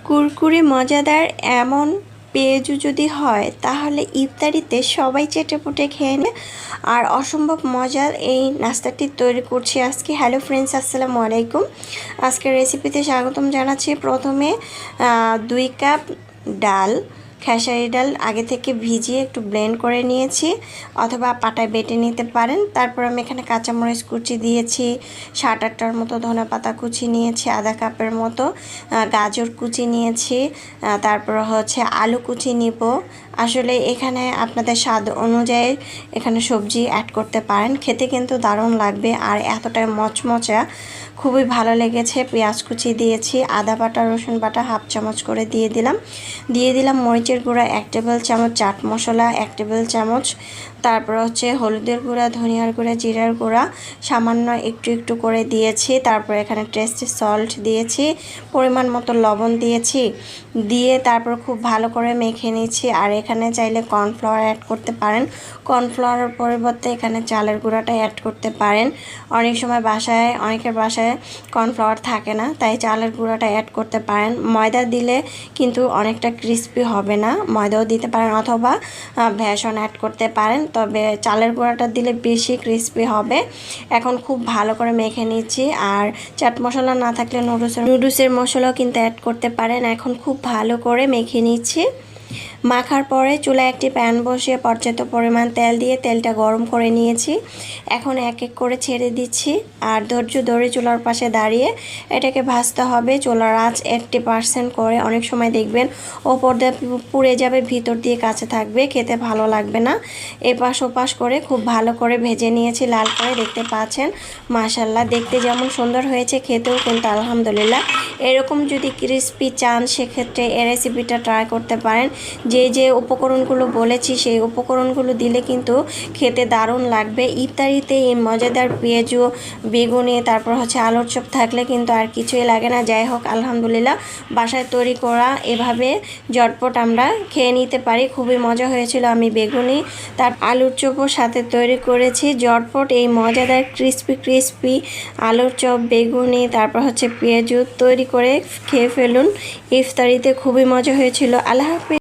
কুরকুরে মজাদার এমন পেঁয়াজু যদি হয় তাহলে ইফতারিতে সবাই চেটেপুটে খেয়ে নেয়। আর অসম্ভব মজার এই নাস্তাটি তৈরি করছি আজকে। হ্যালো ফ্রেন্ডস, আসসালামু আলাইকুম। আজকের রেসিপিতে স্বাগতম জানাচ্ছি। প্রথমে 2 কাপ ডাল, খেসারি ডাল আগে থেকে ভিজিয়ে একটু ব্লেন্ড করে নিয়েছি, অথবা পাটায় বেটে নিতে পারেন। তারপর আমি এখানে কাঁচামরিচ কুচি দিয়েছি, 7-8টার মতো ধনেপাতা কুচি নিয়েছি, আধা কাপের মতো গাজর কুচি নিয়েছি, তারপর হচ্ছে আলু কুচি নিব। আসলে এখানে আপনাদের স্বাদ অনুযায়ী এখানে সবজি অ্যাড করতে পারেন, খেতে কিন্তু দারুণ লাগবে আর এতটাই মচমচা, খুবই ভালো লেগেছে। পেঁয়াজ কুচি দিয়েছি, আদা বাটা, রসুন বাটা 1/2 চামচ করে দিয়ে দিলাম মরিচের গুঁড়া 1 টেবিল চামচ, চাট মশলা 1 টেবিল চামচ, তারপর হচ্ছে হলুদের গুঁড়া, ধনিয়ার গুঁড়া, জিরার গুঁড়া সামান্য একটু করে দিয়েছি। তারপর এখানে টেস্টি সল্ট দিয়েছি, পরিমাণ মতো লবণ দিয়েছি, দিয়ে তারপর খুব ভালো করে মেখে নিচ্ছি। আর এখানে চাইলে কর্নফ্লাওয়ার অ্যাড করতে পারেন, কর্নফ্লাওয়ারের পরিবর্তে এখানে চালের গুঁড়াটা অ্যাড করতে পারেন। অনেক সময় অনেকের বাসায় কর্নফ্লাওয়ার থাকে না, তাই চালের গুঁড়াটা অ্যাড করতে পারেন। ময়দা দিলে কিন্তু অনেকটা ক্রিস্পি হবে না, ময়দাও দিতে পারেন, অথবা বেসন অ্যাড করতে পারেন, তবে চালের গুঁড়াটা দিলে বেশি ক্রিস্পি হবে। এখন খুব ভালো করে মেখে নিচ্ছি। আর চাট মশলা না থাকলে নুডলসের মশলাও কিন্তু অ্যাড করতে পারেন। এখন খুব ভালো করে মেখে নিচ্ছি। মাখার পরে চুলায় একটি প্যান বসিয়ে পর্যাপ্ত পরিমাণ তেল দিয়ে তেলটা গরম করে নিয়েছি। এখন এক এক করে ছেড়ে দিচ্ছি আর ধৈর্য ধরে চুলার পাশে দাঁড়িয়ে এটাকে ভাজতে হবে। চুলার আঁচ 80% করে। অনেক সময় দেখবেন ওপর দিয়ে পুড়ে যাবে, ভিতর দিয়ে কাঁচা থাকবে, খেতে ভালো লাগবে না। এপাশ ওপাশ করে খুব ভালো করে ভেজে নিয়েছি, লাল করে, দেখতে পাচ্ছেন। মাশাআল্লাহ, দেখতে যেমন সুন্দর হয়েছে খেতেও কিন্তু আলহামদুলিল্লাহ। এরকম যদি ক্রিস্পি চান সেক্ষেত্রে এই রেসিপিটা ট্রাই করতে পারেন। যে উপকরণগুলো বলেছি সেই উপকরণগুলো দিলে কিন্তু খেতে দারুণ লাগবে। ইফতারিতে এই মজাদার পেঁয়াজু, বেগুনি, তারপর হচ্ছে আলুর চপ থাকলে কিন্তু আর কিছুই লাগে না। যাই হোক, আলহামদুলিল্লাহ বাসায় তৈরি করা এভাবে ঝটপট আমরা খেয়ে নিতে পারি। খুবই মজা হয়েছিল। আমি বেগুনি তার আলুর চপও সাথে তৈরি করেছি। ঝটপট এই মজাদার ক্রিস্পি আলুর চপ, বেগুনি, তারপর হচ্ছে পেঁয়াজু তৈরি করে খেয়ে ফেলুন ইফতারিতে। খুবই মজা হয়েছিল। আল্লাহ হাফেজ।